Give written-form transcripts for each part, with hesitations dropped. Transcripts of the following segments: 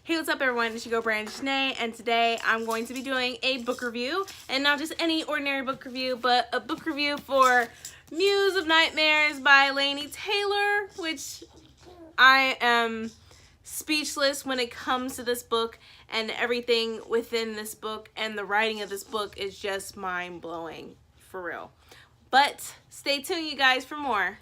Hey, what's up everyone, it's your girl Brand Shanae, and today I'm going to be doing a book review, and not just any ordinary book review, but a book review for Muse of Nightmares by Laini Taylor, which I am speechless when it comes to this book, and everything within this book and the writing of this book is just mind-blowing, for real. But stay tuned, you guys, for more.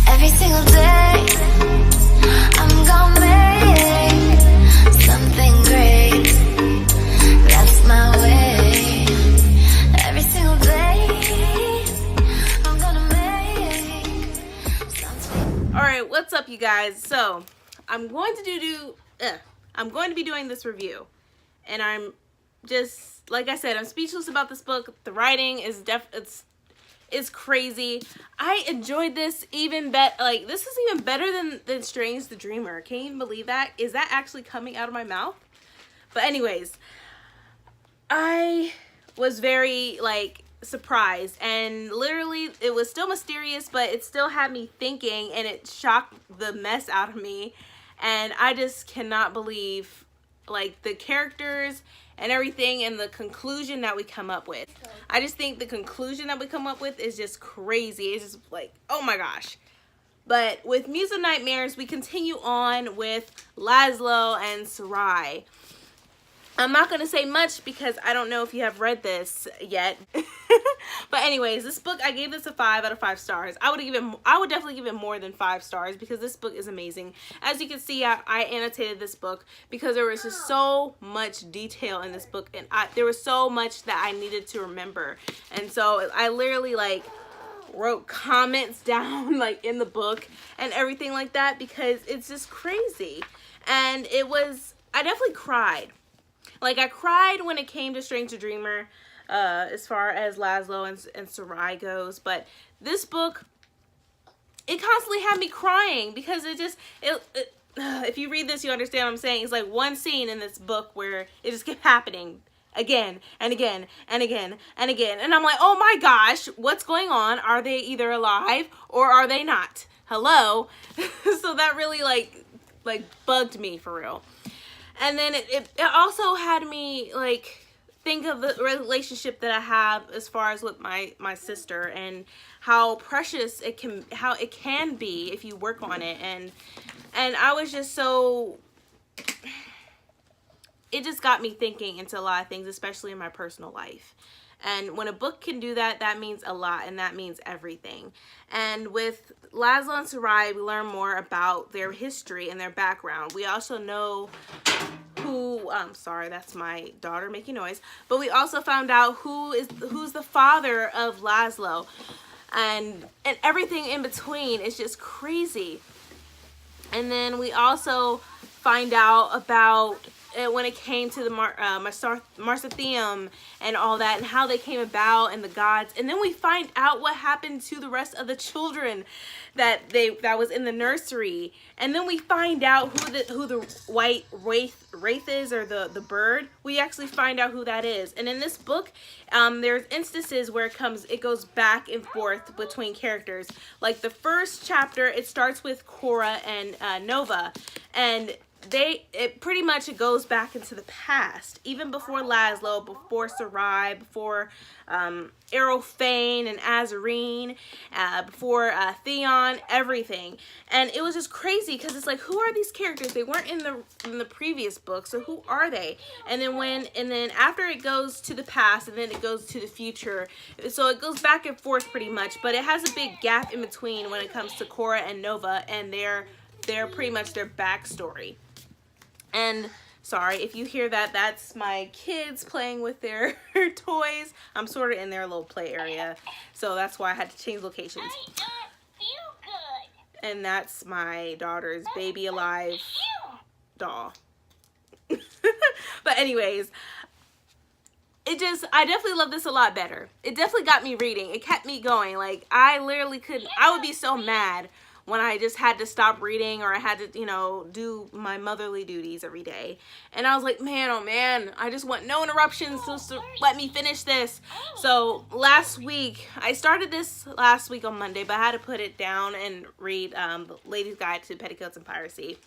Every single day, I'm gonna make something great. That's my way. Every single day, I'm gonna make something. All right, what's up, you guys? So I'm going to be doing this review, and I'm just, like I said, I'm speechless about this book. The writing is it's crazy. I enjoyed this even better. Like, this is even better than Strange the Dreamer. Can you even believe that? Is that actually coming out of my mouth? But anyways, I was very, like, surprised, and literally it was still mysterious, but it still had me thinking, and it shocked the mess out of me. And I just cannot believe, like, the characters and everything and the conclusion that we come up with. I just think the conclusion that we come up with is just crazy. It's just like, oh my gosh. But with Muse of Nightmares, we continue on with Laszlo and Sarai. I'm not going to say much because I don't know if you have read this yet. But anyways, this book, I gave this a 5 out of 5 stars. I would definitely give it more than 5 stars because this book is amazing. As you can see, I annotated this book because there was just so much detail in this book, and there was so much that I needed to remember. And so I literally, like, wrote comments down, like, in the book and everything like that because it's just crazy. And I definitely cried. Like, I cried when it came to Strange the Dreamer, as far as Laszlo and Sarai goes. But this book, it constantly had me crying because if you read this, you understand what I'm saying. It's like one scene in this book where it just kept happening again and again and again and again. And I'm like, oh my gosh, what's going on? Are they either alive or are they not? Hello? So that really, like bugged me for real. And then it also had me, like, think of the relationship that I have as far as with my sister, and how precious it can be if you work on it. And I was just so, it just got me thinking into a lot of things, especially in my personal life. And when a book can do that, that means a lot, and that means everything. And with Laszlo and Sarai, we learn more about their history and their background. We also know sorry, that's my daughter making noise. But we also found out who's the father of Laszlo, and everything in between is just crazy. And then we also find out about when it came to the Marsatheum and all that, and how they came about, and the gods. And then we find out what happened to the rest of the children that was in the nursery. And then we find out who the white wraith is, or the bird. We actually find out who that is. And in this book, there's instances where it goes back and forth between characters. Like the first chapter, it starts with Cora and Nova, and it pretty much goes back into the past, even before Laszlo, before Sarai, before Aerofane and Azarine, before Theon, everything. And it was just crazy because it's like, who are these characters? They weren't in the previous book, so who are they? And then after it goes to the past, and then it goes to the future, so it goes back and forth pretty much. But it has a big gap in between when it comes to Cora and Nova and their pretty much their backstory. And sorry if you hear that, that's my kids playing with their toys. I'm sort of in their little play area, so that's why I had to change locations. I don't feel good. And that's my daughter's baby alive doll. But anyways, I definitely love this a lot better. It definitely got me reading. It kept me going. Like, I would be so mad when I just had to stop reading, or I had to, you know, do my motherly duties every day. And I was like, man, oh man, I just want no interruptions to let me finish this. So last week, I started this last week on Monday, but I had to put it down and read The Lady's Guide to Petticoats and Piracy.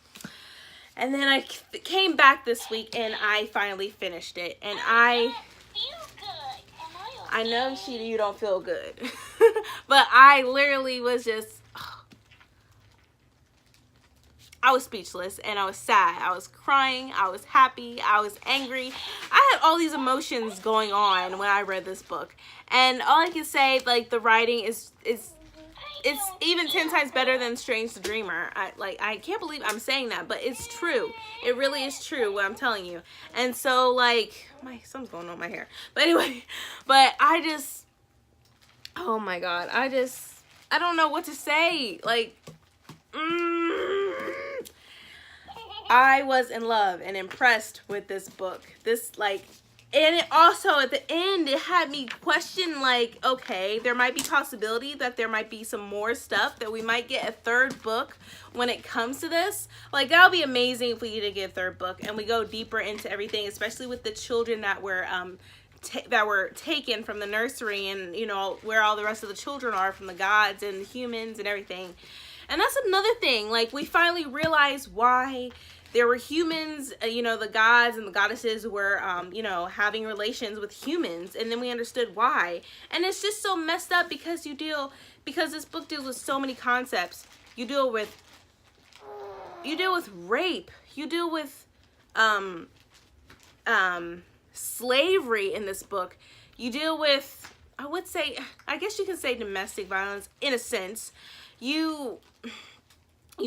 And then I came back this week and I finally finished it. And I know you don't feel good. But I literally was just, I was speechless and I was sad. I was crying. I was happy. I was angry. I had all these emotions going on when I read this book. And all I can say, like, the writing is it's even 10 times better than Strange the Dreamer. I can't believe I'm saying that, but it's true. It really is true what I'm telling you. And so, like, something's going on with my hair. But anyway, I just, oh my God, I don't know what to say. Like, I was in love and impressed with this book. And it also, at the end, it had me question, like, okay, there might be possibility that there might be some more stuff, that we might get a third book when it comes to this. Like, that would be amazing if we did get a third book and we go deeper into everything, especially with the children that were taken from the nursery, and, you know, where all the rest of the children are from the gods and the humans and everything. And that's another thing. Like, we finally realized why there were humans, you know, the gods and the goddesses were, you know, having relations with humans, and then we understood why. And it's just so messed up because this book deals with so many concepts. You deal with rape. You deal with slavery in this book. You deal with, I guess you can say domestic violence in a sense. You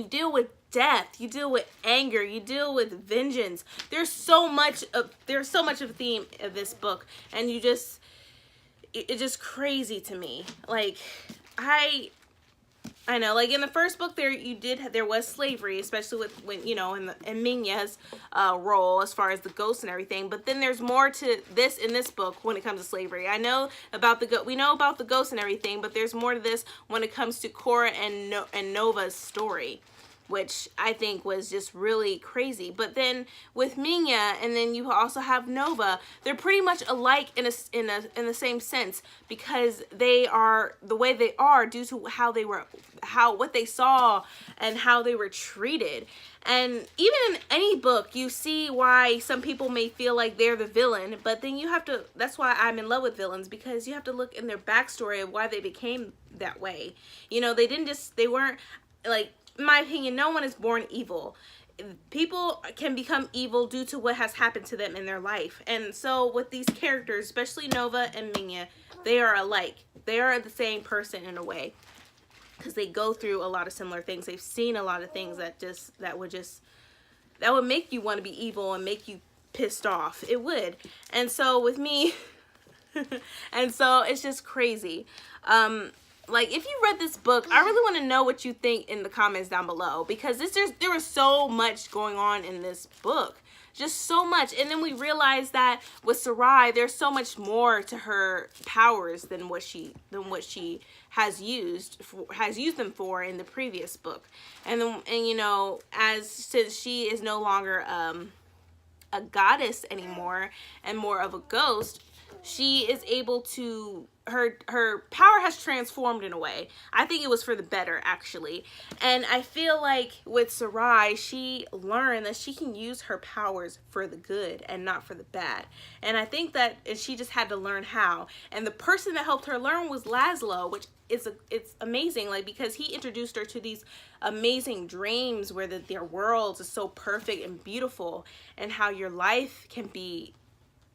deal with death, you deal with anger, you deal with vengeance. There's so much of a theme of this book, and it's just crazy to me. Like, I know, like, in the first book there was slavery, especially with, when, you know, in Minya's role as far as the ghosts and everything. But then there's more to this in this book when it comes to slavery. We know about the ghosts and everything, but there's more to this when it comes to Korra and Nova's story, which I think was just really crazy. But then with Minya, and then you also have Nova, they're pretty much alike in the same sense, because they are the way they are due to what they saw and how they were treated. And even in any book, you see why some people may feel like they're the villain, but then that's why I'm in love with villains, because you have to look in their backstory of why they became that way. You know, they weren't, like, in my opinion, no one is born evil. People can become evil due to what has happened to them in their life. And so with these characters, especially Nova and Minya, they are alike. They are the same person in a way, because they go through a lot of similar things. They've seen a lot of things that would make you want to be evil and make you pissed off. It would. And so with me, and so it's just crazy. Like, if you read this book, I really want to know what you think in the comments down below, because there was so much going on in this book, just so much. And then we realized that with Sarai, there's so much more to her powers than what she has used them for in the previous book. And you know, since she is no longer a goddess anymore and more of a ghost, she is able to, her power has transformed in a way. I think it was for the better, actually. And I feel like with Sarai, she learned that she can use her powers for the good and not for the bad. And I think that she just had to learn how. And the person that helped her learn was Laszlo, which it's amazing, like, because he introduced her to these amazing dreams where their worlds are so perfect and beautiful, and how your life can be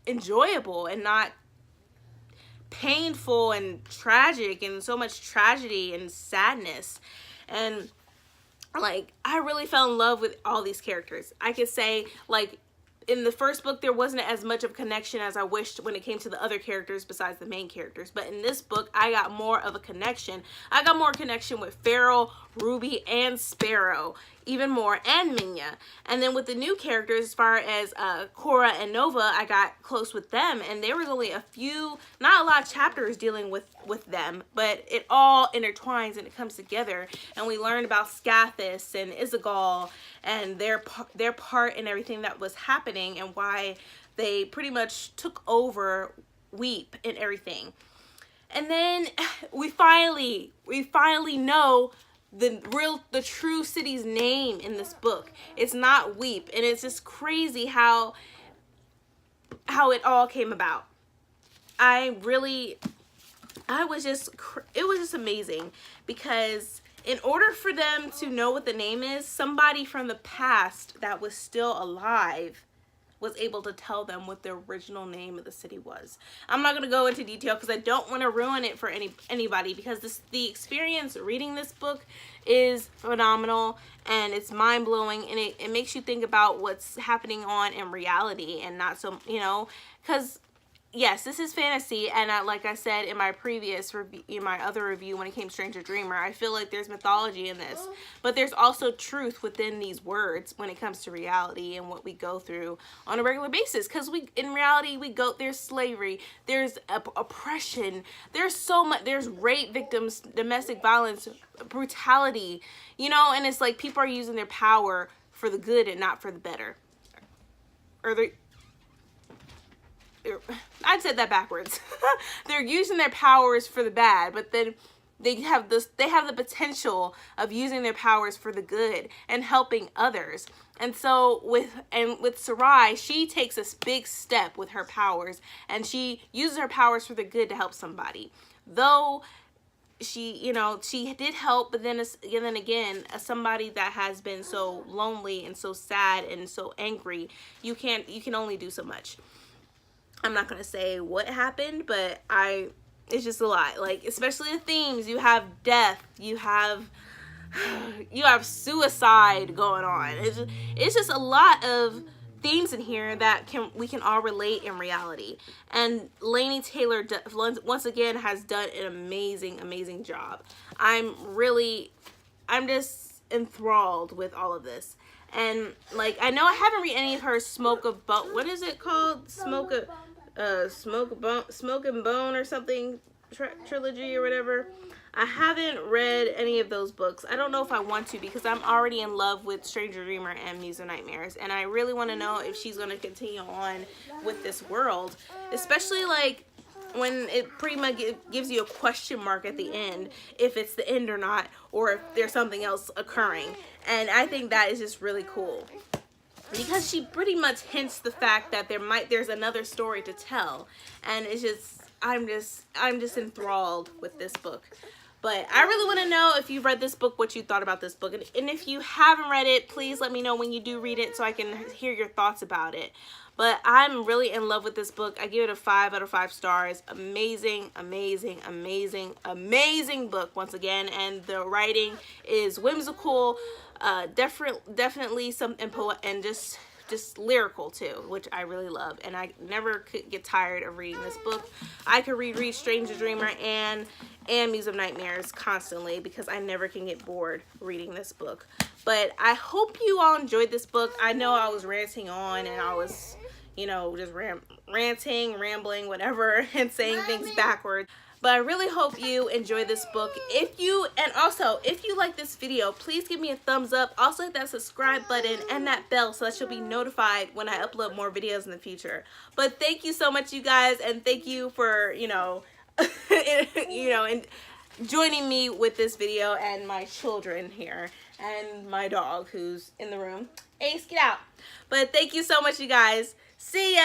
enjoyable and not painful and tragic, and so much tragedy and sadness. And, like, I really fell in love with all these characters. I could say, like, in the first book, there wasn't as much of a connection as I wished when it came to the other characters besides the main characters. But in this book, I got more of a connection. I got more connection with Pharaoh, Ruby, and Sparrow. even more, and Minya. And then with the new characters, as far as Korra and Nova, I got close with them, and there was only a few, not a lot of chapters dealing with them, but it all intertwines and it comes together, and we learned about Scathis and Isegal and their part in everything that was happening and why they pretty much took over Weep and everything. And then we finally know the true city's name in this book. It's not Weep, and it's just crazy how it all came about. It was just amazing, because in order for them to know what the name is, somebody from the past that was still alive was able to tell them what the original name of the city was. I'm not going to go into detail because I don't want to ruin it for anybody, because the experience reading this book is phenomenal and it's mind-blowing, and it makes you think about what's happening on in reality, and not so, you know, because yes, this is fantasy, and like I said in my previous review, in my other review when it came to Stranger Dreamer, I feel like there's mythology in this, but there's also truth within these words when it comes to reality and what we go through on a regular basis. Because in reality, there's slavery, there's oppression, there's so much, there's rape victims, domestic violence, brutality, you know, and it's like people are using their power for the good and not for the better. I said that backwards. They're using their powers for the bad, but then they have the potential of using their powers for the good and helping others. And so with Sarai, she takes a big step with her powers, and she uses her powers for the good to help somebody. Though she did help, but then again, as somebody that has been so lonely and so sad and so angry, you can only do so much. I'm not gonna say what happened, but it's just a lot. Like, especially the themes, you have death, you have suicide going on. It's just a lot of themes in here that we can all relate in reality. And Laini Taylor once again has done an amazing job. I'm just enthralled with all of this. And like, I know I haven't read any of her what is it called? Smoke and Bone or something trilogy or whatever. I haven't read any of those books. I don't know if I want to, because I'm already in love with Stranger Dreamer and Muse of Nightmares, and I really want to know if she's going to continue on with this world, especially like when it pretty much gives you a question mark at the end, if it's the end or not, or if there's something else occurring. And I think that is just really cool, because she pretty much hints the fact that there's another story to tell, and it's just, I'm just enthralled with this book. But I really want to know, if you've read this book, what you thought about this book. And if you haven't read it, please let me know when you do read it so I can hear your thoughts about it. But I'm really in love with this book. I give it a 5 out of 5 stars. Amazing book once again. And the writing is whimsical, definitely some and just lyrical too, which I really love, and I never could get tired of reading this book. I could reread Stranger Dreamer and Muse of Nightmares constantly, because I never can get bored reading this book. But I hope you all enjoyed this book. I know I was ranting on, and I was, you know, just ranting, rambling, whatever, and saying things backwards. But I really hope you enjoy this book. If you like this video, please give me a thumbs up. Also hit that subscribe button and that bell so that you'll be notified when I upload more videos in the future. But thank you so much, you guys, and thank you for, and joining me with this video, and my children here, and my dog who's in the room. Ace, get out. But thank you so much, you guys. See ya.